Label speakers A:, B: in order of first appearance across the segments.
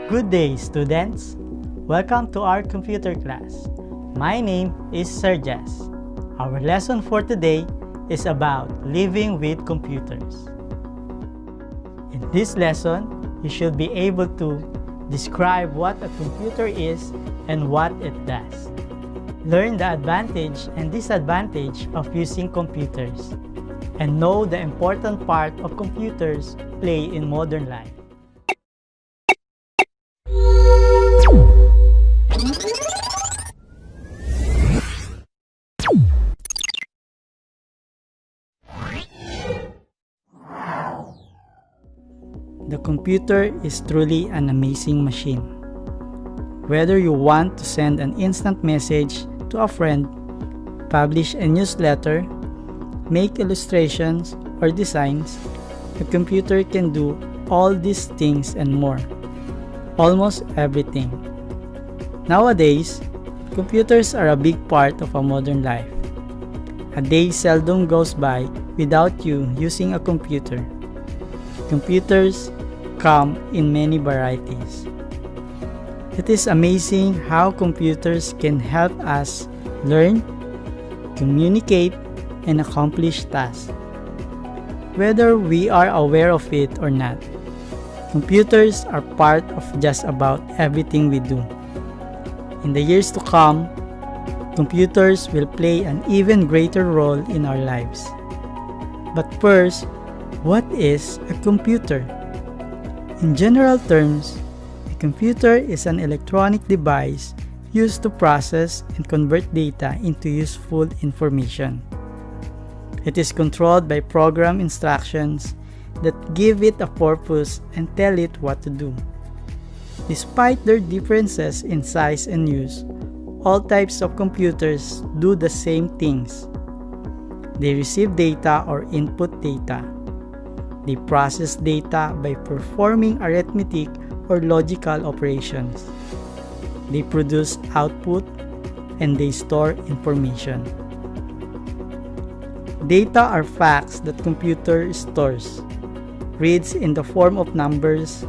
A: Good day, students. Welcome to our computer class. My name is Sir Jess. Our lesson for today is about living with computers. In this lesson, you should be able to describe what a computer is and what it does. Learn the advantage and disadvantage of using computers, and know the important part of computers play in modern life. The computer is truly an amazing machine. Whether you want to send an instant message to a friend, publish a newsletter, make illustrations or designs, the computer can do all these things and more. Almost everything. Nowadays, computers are a big part of our modern life. A day seldom goes by without you using a computer. Computers come in many varieties. It is amazing how computers can help us learn, communicate, and accomplish tasks. Whether we are aware of it or not, computers are part of just about everything we do. In the years to come, computers will play an even greater role in our lives. But first, what is a computer? In general terms, a computer is an electronic device used to process and convert data into useful information. It is controlled by program instructions that give it a purpose and tell it what to do. Despite their differences in size and use, all types of computers do the same things. They receive data or input data. They process data by performing arithmetic or logical operations. They produce output and they store information. Data are facts that computer stores, reads in the form of numbers,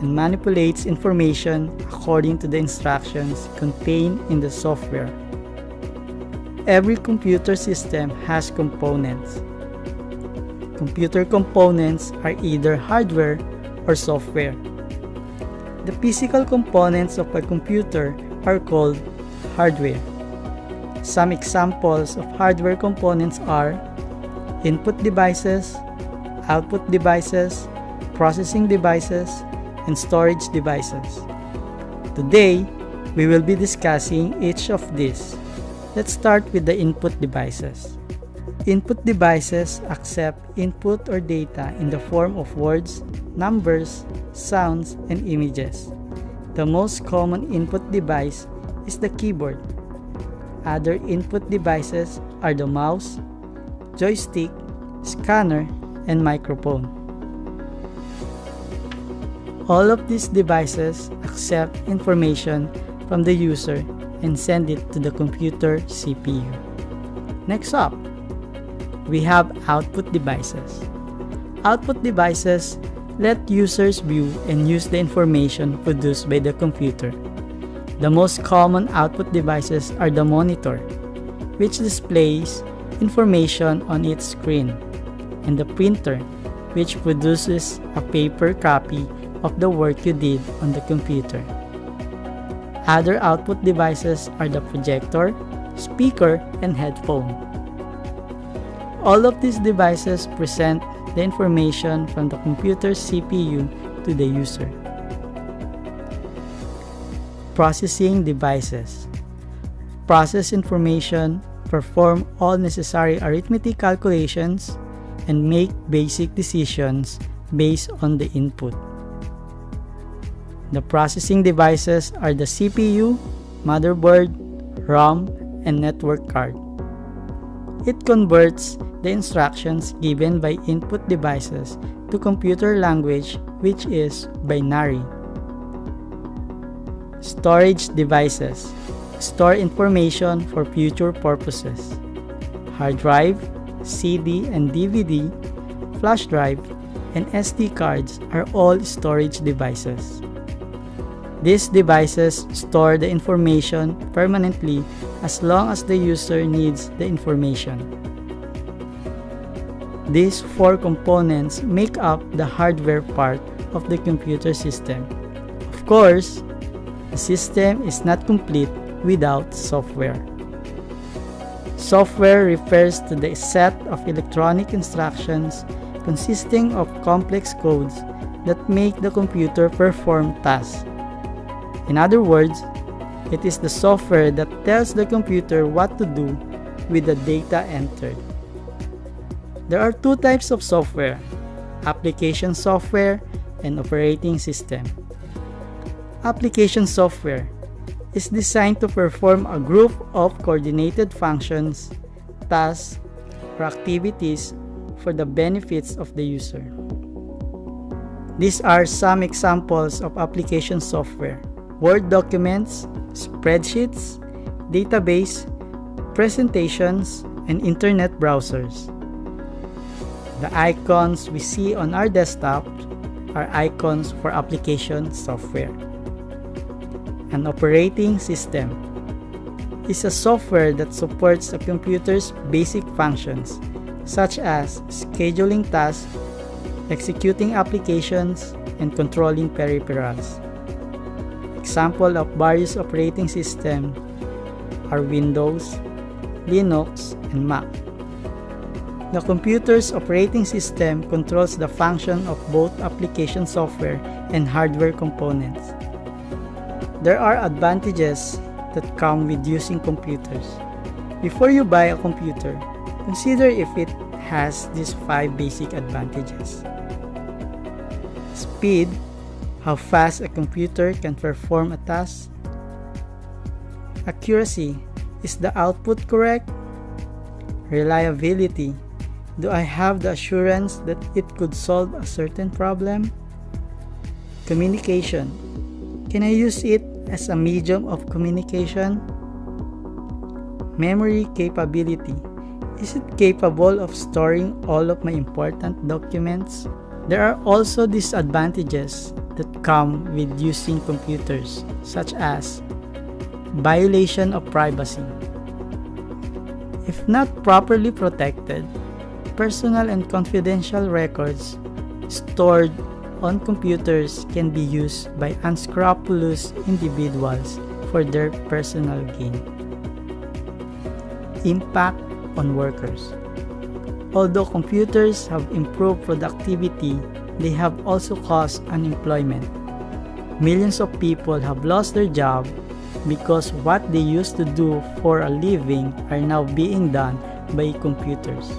A: and manipulates information according to the instructions contained in the software. Every computer system has components. Computer components are either hardware or software. The physical components of a computer are called hardware. Some examples of hardware components are input devices, output devices, processing devices, and storage devices. Today, we will be discussing each of these. Let's start with the input devices. Input devices accept input or data in the form of words, numbers, sounds, and images. The most common input device is the keyboard. Other input devices are the mouse, joystick, scanner, and microphone. All of these devices accept information from the user and send it to the computer CPU. Next up, we have output devices. Output devices let users view and use the information produced by the computer. The most common output devices are the monitor, which displays information on its screen, and the printer, which produces a paper copy of the work you did on the computer. Other output devices are the projector, speaker, and headphone. All of these devices present the information from the computer CPU to the user. Processing devices process information, perform all necessary arithmetic calculations, and make basic decisions based on the input. The processing devices are the CPU, motherboard, RAM, and network card. It converts the instructions given by input devices to computer language, which is binary. Storage devices store information for future purposes. Hard drive, CD and DVD, flash drive, and SD cards are all storage devices. These devices store the information permanently as long as the user needs the information. These four components make up the hardware part of the computer system. Of course, the system is not complete without software. Software refers to the set of electronic instructions consisting of complex codes that make the computer perform tasks. In other words, it is the software that tells the computer what to do with the data entered. There are two types of software: application software and operating system. Application software is designed to perform a group of coordinated functions, tasks, or activities for the benefits of the user. These are some examples of application software: Word documents, spreadsheets, database, presentations, and internet browsers. The icons we see on our desktop are icons for application software. An operating system is a software that supports a computer's basic functions, such as scheduling tasks, executing applications, and controlling peripherals. Examples of various operating systems are Windows, Linux, and Mac. The computer's operating system controls the function of both application software and hardware components. There are advantages that come with using computers. Before you buy a computer, consider if it has these 5 basic advantages. Speed, how fast a computer can perform a task. Accuracy, is the output correct? Reliability, do I have the assurance that it could solve a certain problem? Communication, can I use it as a medium of communication? Memory capability, is it capable of storing all of my important documents? There are also disadvantages that come with using computers, such as violation of privacy. If not properly protected, personal and confidential records stored on computers can be used by unscrupulous individuals for their personal gain. Impact on workers. Although computers have improved productivity, they have also caused unemployment. Millions of people have lost their job because what they used to do for a living are now being done by computers.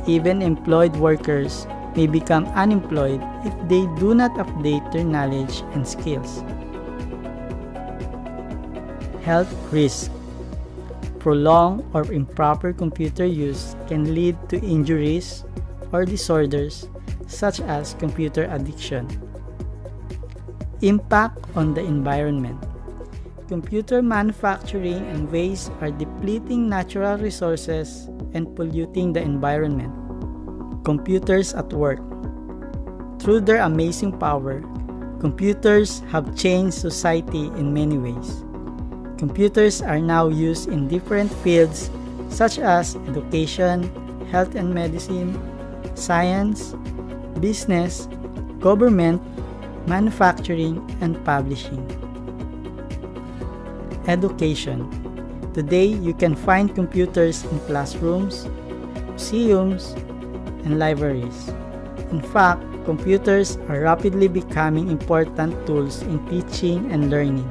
A: Even employed workers may become unemployed if they do not update their knowledge and skills. Health risk. Prolonged or improper computer use can lead to injuries or disorders such as computer addiction. Impact on the environment. Computer manufacturing and waste are depleting natural resources and polluting the environment. Computers at work. Through their amazing power, computers have changed society in many ways. Computers are now used in different fields such as education, health and medicine, science, business, government, manufacturing, and publishing. Education. Today, you can find computers in classrooms, museums, and libraries. In fact, computers are rapidly becoming important tools in teaching and learning.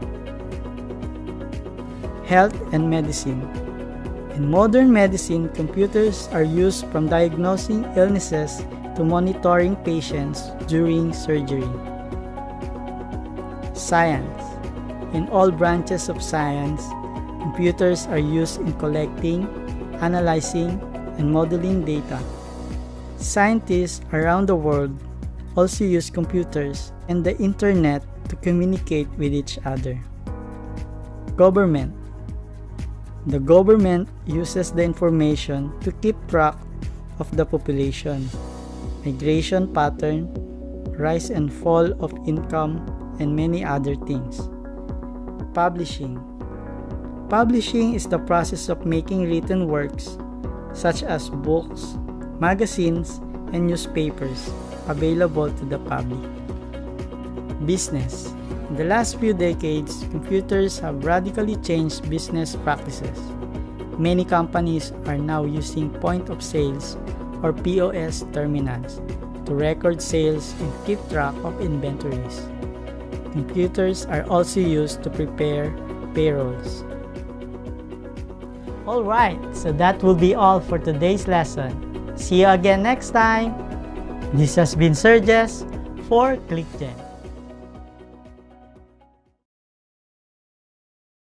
A: Health and medicine. In modern medicine, computers are used from diagnosing illnesses to monitoring patients during surgery. Science. In all branches of science, computers are used in collecting, analyzing, and modeling data. Scientists around the world also use computers and the internet to communicate with each other. Government. The government uses the information to keep track of the population, migration pattern, rise and fall of income, and many other things. Publishing. Publishing is the process of making written works, such as books, magazines, and newspapers, available to the public. Business. In the last few decades, computers have radically changed business practices. Many companies are now using point of sales or POS terminals to record sales and keep track of inventories. Computers are also used to prepare payrolls. Alright, so that will be all for today's lesson. See you again next time. This has been Serges for ClickGen.